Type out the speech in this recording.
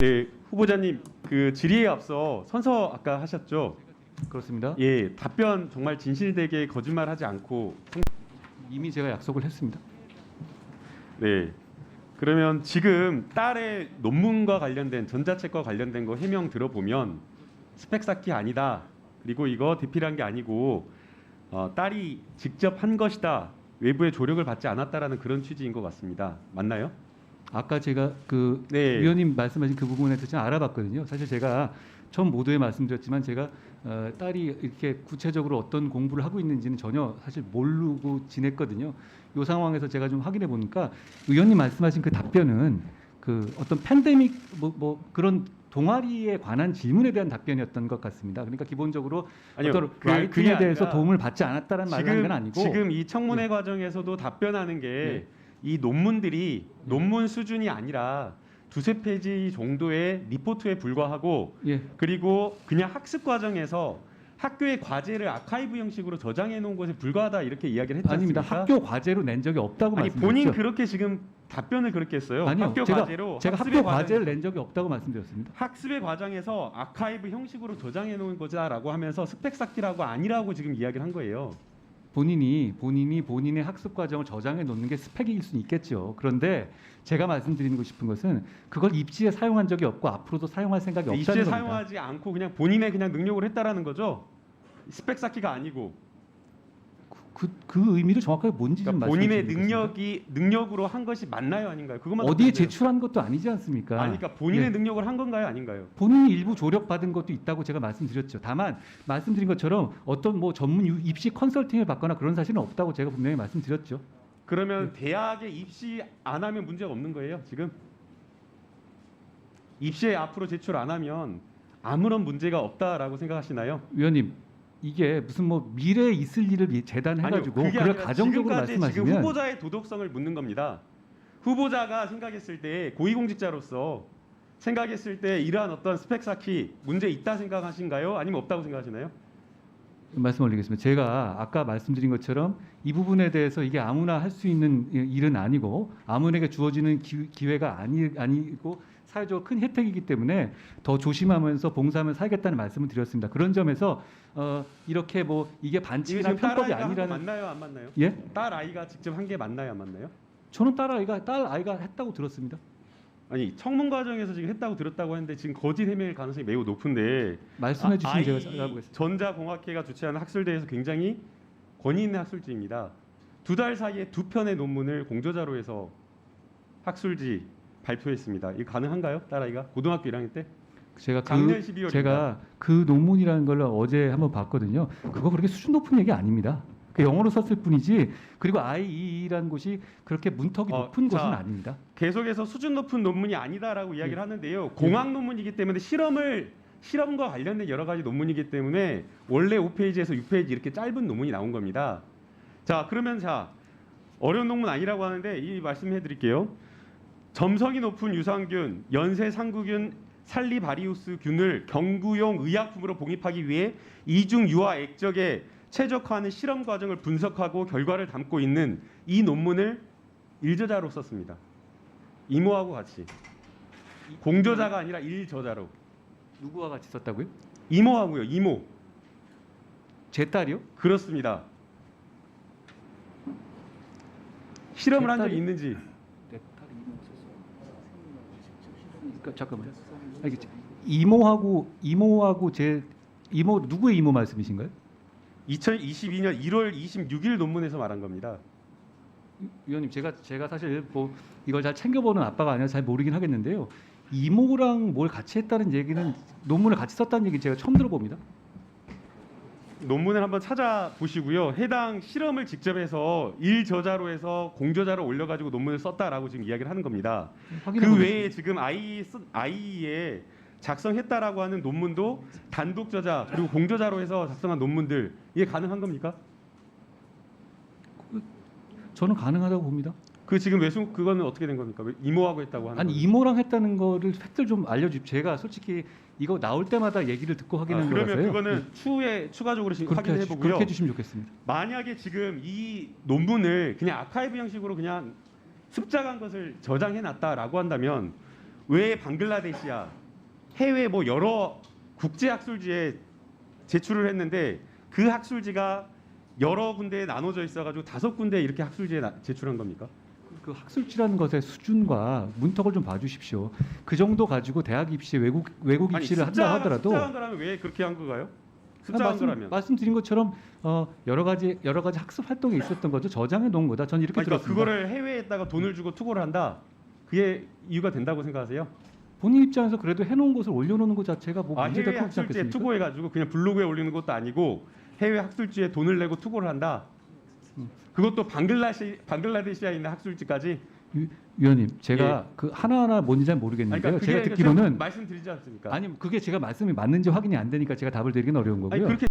네, 후보자님 그 질의에 앞서 선서 아까 하셨죠? 그렇습니다. 예, 답변 정말 진실되게 거짓말하지 않고 이미 제가 약속을 했습니다. 네. 그러면 지금 딸의 논문과 관련된 전자책과 관련된 거 해명 들어보면 스펙 쌓기 아니다. 그리고 이거 대필한 게 아니고 딸이 직접 한 것이다. 외부의 조력을 받지 않았다라는 그런 취지인 것 같습니다. 맞나요? 아까 제가 그 네. 위원님 말씀하신 그 부분에 대해서 좀 알아봤거든요. 사실 제가 처음 모두에 말씀드렸지만 제가 딸이 이렇게 구체적으로 어떤 공부를 하고 있는지는 전혀 사실 모르고 지냈거든요. 이 상황에서 제가 좀 확인해 보니까 위원님 말씀하신 그 답변은 그 어떤 팬데믹 뭐 그런 동아리에 관한 질문에 대한 답변이었던 것 같습니다. 그러니까 기본적으로 아니요, 어떤 그게 라이팅에 대해서 아니라 도움을 받지 않았다는 말을 한 건 아니고 지금 이 청문회 과정에서도 답변하는 게 이 논문들이 논문 수준이 아니라 두세 페이지 정도의 리포트에 불과하고 예. 그리고 그냥 학습 과정에서 학교의 과제를 아카이브 형식으로 저장해 놓은 것에 불과하다 이렇게 이야기를 했지 아닙니다. 않습니까? 학교 과제로 낸 적이 없다고 아니 말씀드렸죠. 본인 그렇게 지금 답변을 그렇게 했어요. 아니요. 학교 과제로 제가 학습의 학교 과정- 과제를 낸 적이 없다고 말씀드렸습니다. 학습의 과정에서 아카이브 형식으로 저장해 놓은 거자라고 하면서 스펙 쌓기라고 아니라고 지금 이야기를 한 거예요. 본인이 본인의 학습 과정을 저장해 놓는 게 스펙일 수는 있겠죠. 그런데 제가 말씀드리고 싶은 것은 그걸 입시에 사용한 적이 없고 앞으로도 사용할 생각이 없다는 입시에 겁니다. 사용하지 않고 그냥 본인의 그냥 능력으로 했다라는 거죠. 스펙 쌓기가 아니고 그 의미를 정확하게 뭔지 좀 그러니까 말씀해 본인의 주시겠습니까? 능력으로 한 것이 맞나요, 아닌가요? 그것만 어디에 답변해요. 제출한 것도 아니지 않습니까? 아니, 그러니까 본인의 예. 능력을 한 건가요, 아닌가요? 본인이 일부 조력받은 것도 있다고 제가 말씀드렸죠. 다만 말씀드린 것처럼 어떤 뭐 전문 입시 컨설팅을 받거나 그런 사실은 없다고 제가 분명히 말씀드렸죠. 그러면 대학에 입시 안 하면 문제가 없는 거예요, 지금? 입시에 앞으로 제출 안 하면 아무런 문제가 없다라고 생각하시나요? 위원님, 이게 무슨 뭐 미래에 있을 일을 재단해가지고 아니요, 그게 그걸 아니라 가정적으로 지금까지 지금 말씀하시면 후보자의 도덕성을 묻는 겁니다. 후보자가 생각했을 때 고위공직자로서 생각했을 때 이러한 어떤 스펙 쌓기 문제 있다 생각하신가요? 아니면 없다고 생각하시나요? 말씀 올리겠습니다. 제가 아까 말씀드린 것처럼 이 부분에 대해서 이게 아무나 할 수 있는 일은 아니고 아무에게 주어지는 기회가 아니고 사회적으로 큰 혜택이기 때문에 더 조심하면서 봉사하면 살겠다는 말씀을 드렸습니다. 그런 점에서 이렇게 뭐 이게 이게 반칙이나 지금 편법이 딸아이가 한 거 아니라는 맞나요, 안 맞나요? 예? 딸 아이가 직접 한 게 맞나요, 안 맞나요? 저는 딸 아이가 했다고 들었습니다. 아니 청문 과정에서 지금 했다고 들었다고 하는데 지금 거짓 해명일 가능성이 매우 높은데 말씀해 주시면 제가 아이 찾아보겠습니다. 전자공학회가 주최하는 학술대회에서 굉장히 권위 있는 학술지입니다. 2달 사이에 2편의 논문을 공저자료에서 학술지 발표했습니다. 이거 가능한가요? 딸아이가 고등학교 1학년 때? 작년 12월입니다. 제가 그 논문이라는 걸 어제 한번 봤거든요. 그거 그렇게 수준 높은 얘기 아닙니다. 그 영어로 썼을 뿐이지 그리고 IEE라는 곳이 그렇게 문턱이 높은 자, 곳은 아닙니다. 계속해서 수준 높은 논문이 아니다라고 이야기를 하는데요. 공학 논문이기 때문에 실험과 관련된 여러 가지 논문이기 때문에 원래 5페이지에서 6페이지 이렇게 짧은 논문이 나온 겁니다. 자, 그러면 어려운 논문 아니라고 하는데 이 말씀해 드릴게요. 점성이 높은 유산균, 연쇄 상구균 살리바리우스 균을 경구용 의약품으로 봉입하기 위해 이중 유아 액적에 최적화하는 실험 과정을 분석하고 결과를 담고 있는 이 논문을 일저자로 썼습니다. 이모하고 같이. 공저자가 아니라 일저자로. 누구와 같이 썼다고요? 이모하고요. 이모. 제 딸이요? 그렇습니다. 실험을 한 적이 딸이- 있는지. 내 딸이 이모 썼어. 잠깐만요. 이모하고 제 이모 누구의 이모 말씀이신가요? 2022년 1월 26일 논문에서 말한 겁니다. 위원님 제가 사실 뭐 이걸 잘 챙겨보는 아빠가 아니라 잘 모르긴 하겠는데요. 이모랑 뭘 같이 했다는 얘기는 논문을 같이 썼다는 얘기 제가 처음 들어봅니다. 논문을 한번 찾아보시고요. 해당 실험을 직접 해서 일저자로 해서 공저자로 올려가지고 논문을 썼다라고 지금 이야기를 하는 겁니다. 확인해 그 보겠습니다. 외에 지금 아이에 작성했다라고 하는 논문도 단독 저자 그리고 공저자로 해서 작성한 논문들 이게 가능한 겁니까? 저는 가능하다고 봅니다. 그 지금 그거는 어떻게 된 겁니까? 왜 이모하고 했다고 하는 아니 거예요? 이모랑 했다는 거를 팩트를 좀 알려주십시오. 제가 솔직히 이거 나올 때마다 얘기를 듣고 확인한 그러면 거라서요. 그거는 추후에 추가적으로 지금 확인해 보고요. 그렇게 해주시면 좋겠습니다. 만약에 지금 이 논문을 그냥 아카이브 형식으로 그냥 습작한 것을 저장해 놨다라고 한다면 왜 방글라데시야 해외 뭐 여러 국제 학술지에 제출을 했는데 그 학술지가 여러 군데에 나눠져 있어가지고 5군데 이렇게 학술지에 제출한 겁니까? 그 학술지라는 것의 수준과 문턱을 좀 봐주십시오. 그 정도 가지고 대학 입시에 외국 입시를 한다 하더라도 숫자한 거라면 왜 그렇게 한 거가요? 숫자한 거라면. 말씀드린 것처럼 여러 가지 학습 활동이 있었던 거죠. 저장해 놓은 거다. 전 이렇게 그러니까 들었습니다. 그거를 해외에다가 돈을 주고 투고를 한다. 그게 이유가 된다고 생각하세요? 본인 입장에서 그래도 해놓은 것을 올려놓는 것 자체가 뭐 해외 문제될 것 같지 학술지에 않겠습니까? 투고해가지고 그냥 블로그에 올리는 것도 아니고 해외 학술지에 돈을 내고 투고를 한다. 그것도 방글라데시아에 있는 학술지까지. 위원님, 제가 그 하나하나 뭔지 잘 모르겠는데요. 그러니까 제가 그게 듣기로는 말씀드리지 않습니까? 아니 그게 제가 말씀이 맞는지 확인이 안 되니까 제가 답을 드리긴 어려운 거고요. 아니, 그렇게